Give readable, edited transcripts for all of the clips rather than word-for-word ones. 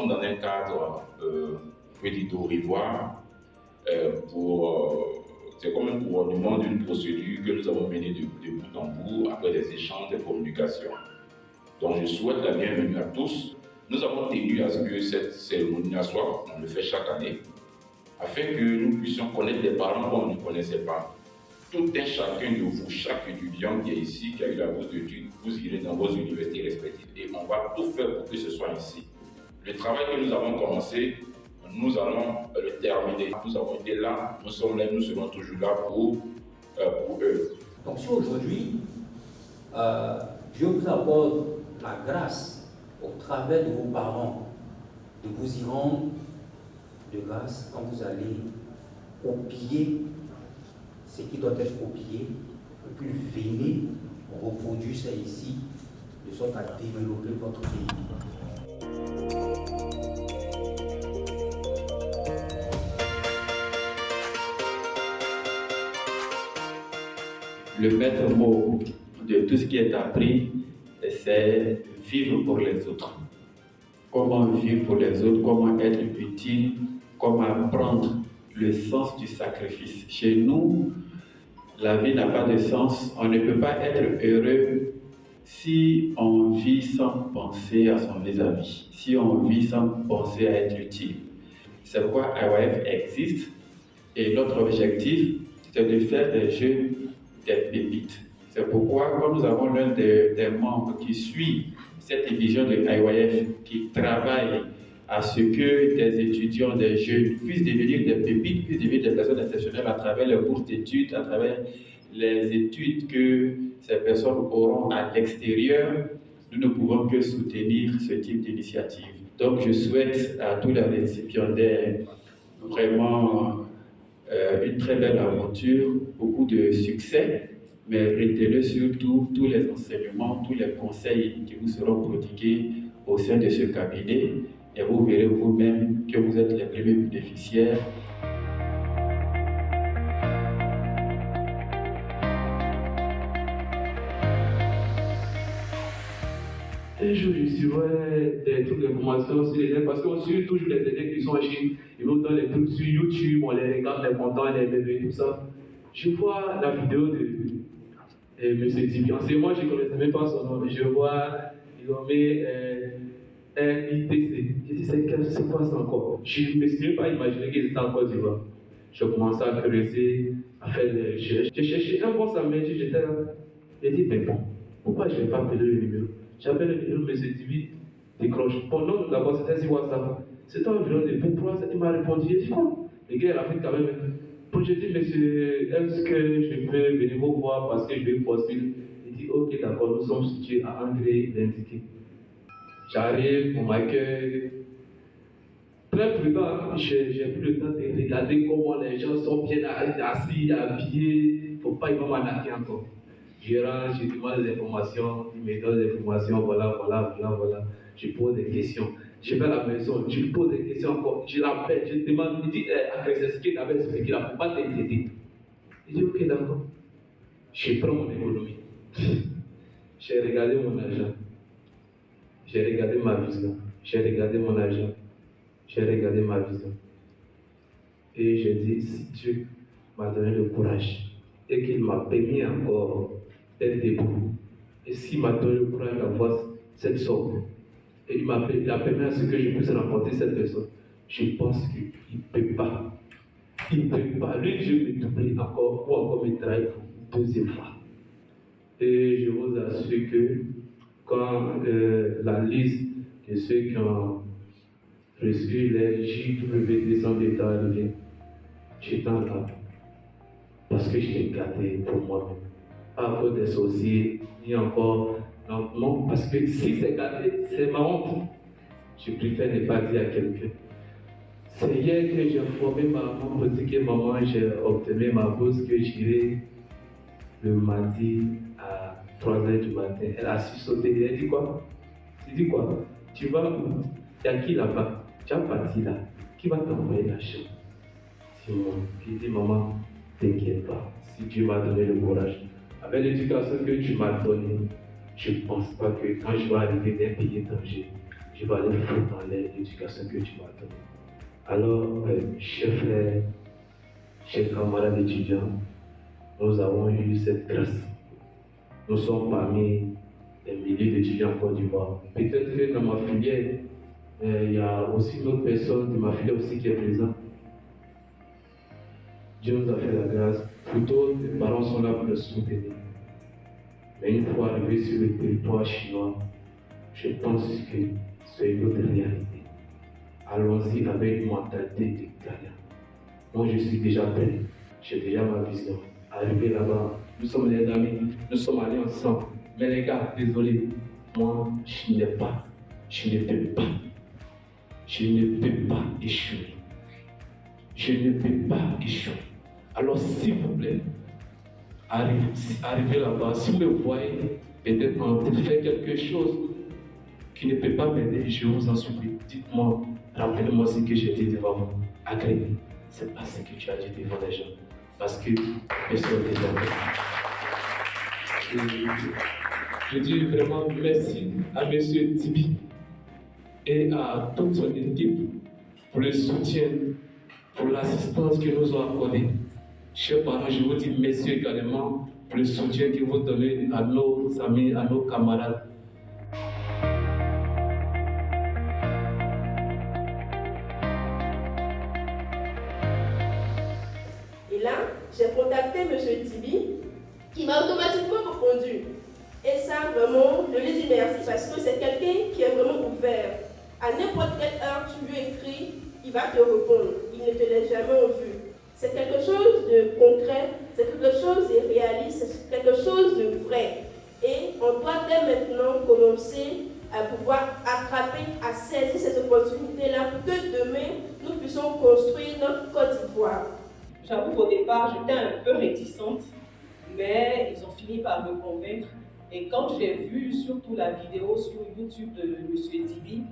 sommes dans un cadre, d'Ivoire, c'est comme un couronnement d'une procédure que nous avons menée de bout en bout après des échanges de communication. Donc je souhaite la bienvenue à tous. Nous avons tenu à ce que cette cérémonie soit, on le fait chaque année, afin que nous puissions connaître des parents qu'on ne connaissait pas. Tout un chacun de vous, chaque étudiant qui est ici, qui a eu la bourse d'études, vous irez dans vos universités respectives et on va tout faire pour que ce soit ainsi. Le travail que nous avons commencé, nous allons le terminer. Nous avons été là, nous sommes là, nous serons toujours là pour eux. Donc si aujourd'hui, Dieu vous apporte la grâce au travers de vos parents, de vous y rendre de grâce quand vous allez copier ce qui doit être copié, et puis venez reproduire ça ici, de sorte à développer votre pays. Le maître mot de tout ce qui est appris, c'est vivre pour les autres. Comment vivre pour les autres, comment être utile, comment apprendre le sens du sacrifice. Chez nous, la vie n'a pas de sens. On ne peut pas être heureux si on vit sans penser à son vis-à-vis, si on vit sans penser à être utile. C'est pourquoi IYF existe et notre objectif, c'est de faire des jeunes des pépites. C'est pourquoi, comme nous avons l'un des membres qui suit cette vision de IYF, qui travaille à ce que des étudiants, des jeunes puissent devenir des pépites, puissent devenir des personnes exceptionnelles à travers les bourses d'études, à travers les études que ces personnes auront à l'extérieur, nous ne pouvons que soutenir ce type d'initiative. Donc je souhaite à tous les récipiendaires vraiment une très belle aventure, beaucoup de succès, mais retenez surtout tous les enseignements, tous les conseils qui vous seront prodigués au sein de ce cabinet et vous verrez vous-même que vous êtes les premiers bénéficiaires. Un jour, je suivais des trucs de formation sur les élèves parce qu'on suit toujours les élèves qui sont en Chine. Ils nous donnent les trucs sur YouTube, on les regarde, les contents, les bébés, tout ça. Je vois la vidéo de M. Dibian. C'est moi, je ne connaissais même pas son nom, mais je vois, ils ont mis RITC. J'ai dit, c'est quoi ça encore? Je ne me suis même pas imaginé qu'ils étaient en Côte d'Ivoire. Je commençais à creuser, à faire des recherches. J'ai cherché un bon samedi, j'étais là. J'ai dit, mais bon, pourquoi je ne vais pas appeler le numéro? J'appelle le numéro, M. Dibi décroche. Pendant nous d'abord, c'était sur WhatsApp. C'était environ de 23 heures, il m'a répondu. J'ai dit, quoi? Les gars, il a fait quand même. Puis j'ai dit, monsieur, est-ce que je peux venir vous voir parce que je vais postuler? Il dit, ok, d'accord, nous sommes situés à André l'indiqué. J'arrive, on m'accueille. Très prudent, j'ai pris le temps de regarder comment les gens sont bien assis, habillés. Il ne faut pas, ils vont m'arnaquer encore. Je rentre, je demande des informations, il me donne des informations, voilà. Je pose des questions. Je vais à la maison, je pose des questions encore. Je l'appelle, je demande, il dit, c'est ce qu'il avait expliqué, là, pour pas t'inquiéter. Il dit, ok, d'accord. Je prends mon économie. J'ai regardé mon argent. J'ai regardé ma vision. J'ai regardé mon argent. J'ai regardé ma vision. Et j'ai dit, si Dieu m'a donné le courage et qu'il m'a permis encore d'être debout, et s'il m'a donné le courage d'avoir cette somme, et il a permis à ce que je puisse rencontrer cette personne, je pense qu'il ne peut pas. Il ne peut pas. Lui, je vais doubler encore, ou encore me trahir une deuxième fois. Et je vous assure que quand la liste de ceux qui ont reçu les JW200 d'État arrivée, j'étais là. Parce que je l'ai gardé pour moi-même. Pas à cause des sorciers, ni encore. Non, parce que si c'est gardé, c'est ma honte. Je préfère ne pas dire à quelqu'un. C'est hier que j'ai informé ma maman pour dire que maman, j'ai obtenu ma bourse que j'irai le mardi à 3h du matin. Elle a su sauter. Elle dit quoi? Tu dis quoi? Tu vas où? Il y a qui là-bas? Tu as parti là. Qui va t'envoyer l'argent? Simon. Qui dit maman, t'inquiète pas. Si Dieu m'a donné le courage, avec l'éducation que tu m'as donnée, je ne pense pas que quand je vais arriver d'un pays étranger, je vais aller foutre dans l'éducation que tu m'as donnée. Alors, chers frères, chers camarades étudiants, nous avons eu cette grâce. Nous sommes parmi les milliers d'étudiants en Côte d'Ivoire. Peut-être que dans ma filière, il y a aussi une autre personne de ma filière aussi qui est présente. Dieu nous a fait la grâce. Plutôt, les parents sont là pour le soutenir. Mais une fois arrivés sur le territoire chinois, je pense que c'est une autre réalité. Allons-y avec une mentalité d'Italien. Moi, je suis déjà prêt. J'ai déjà ma vision. Arrivé là-bas, nous sommes des amis, nous sommes allés ensemble. Mais les gars, désolé, moi, je ne peux pas échouer. Je ne peux pas échouer. Alors, s'il vous plaît, arrivez là-bas, si vous me voyez peut-être en train de faire quelque chose qui ne peut pas m'aider, je vous en supplie, dites-moi, rappelez-moi ce que j'ai dit devant vous. Agrée, c'est pas ce que tu as dit devant les gens, parce que personne n'est jamais. Je dis vraiment merci à M. Tibi et à toute son équipe pour le soutien, pour l'assistance qu'ils nous ont accordée. Chers parents, je vous dis merci également pour le soutien que vous donnez à nos amis, à nos camarades. Et là, j'ai contacté M. Tibi, qui m'a automatiquement répondu. Et ça, vraiment, je lui dis merci parce que c'est quelqu'un qui est vraiment ouvert. À n'importe quelle heure tu lui écris, il va te répondre. Il ne te laisse jamais en vue. C'est quelque chose de concret, c'est quelque chose de réaliste, c'est quelque chose de vrai. Et on doit dès maintenant commencer à pouvoir attraper, à saisir ces opportunités-là pour que demain, nous puissions construire notre Côte d'Ivoire. J'avoue qu'au départ, j'étais un peu réticente, mais ils ont fini par me convaincre. Et quand j'ai vu surtout la vidéo sur YouTube de M. Tibi,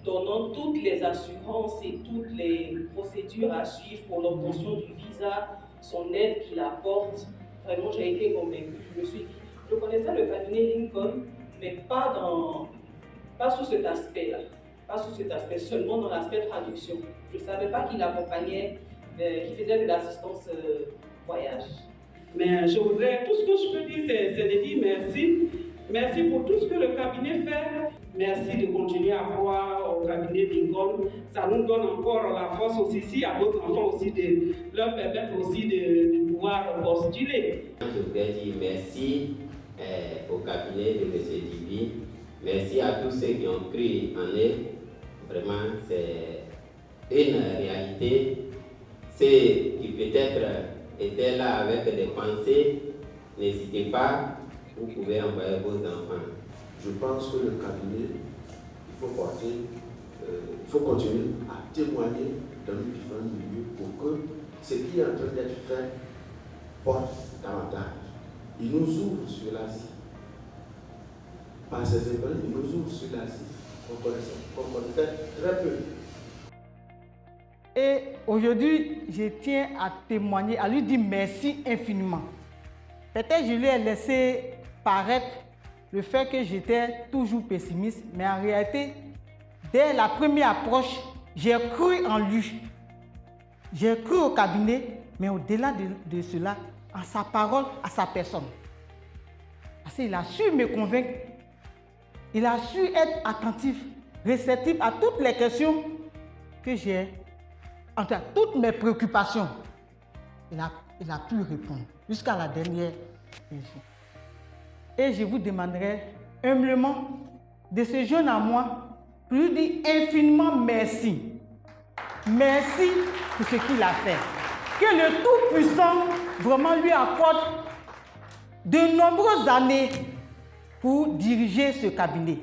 donnant toutes les assurances et toutes les procédures à suivre pour l'obtention du visa, son aide qu'il apporte, vraiment j'ai été convaincue. Je connaissais le cabinet Lincoln, mais pas sous cet aspect-là, pas sous cet aspect, seulement dans l'aspect traduction. Je ne savais pas qu'il accompagnait, qu'il faisait de l'assistance voyage. Mais je voudrais, tout ce que je peux dire, c'est de dire merci. Merci pour tout ce que le cabinet fait. Merci de continuer à croire au cabinet Lincoln. Ça nous donne encore la force aussi, si à votre enfant aussi, de leur permettre aussi de pouvoir postuler. Je voudrais dire merci au cabinet de M. Tibi. Merci à tous ceux qui ont cru en eux. Vraiment, c'est une réalité. Ceux qui peut-être étaient là avec des pensées, n'hésitez pas, vous pouvez envoyer vos enfants. Je pense que le cabinet, il faut continuer à témoigner dans les différents milieux pour que ce qui est en train d'être fait porte davantage. Il nous ouvre sur l'Asie. Par ces événements, il nous ouvre sur l'Asie. On connaissait très peu. Et aujourd'hui, je tiens à témoigner, à lui dire merci infiniment. Peut-être je lui ai laissé paraître le fait que j'étais toujours pessimiste, mais en réalité, dès la première approche, j'ai cru en lui. J'ai cru au cabinet, mais au-delà de cela, en sa parole, à sa personne. Parce qu'il a su me convaincre, il a su être attentif, réceptif à toutes les questions que j'ai, enfin, toutes mes préoccupations. Il a pu répondre jusqu'à la dernière question. Et je vous demanderai humblement de ce jeune à moi pour lui dire infiniment merci. Merci pour ce qu'il a fait. Que le Tout-Puissant vraiment lui accorde de nombreuses années pour diriger ce cabinet.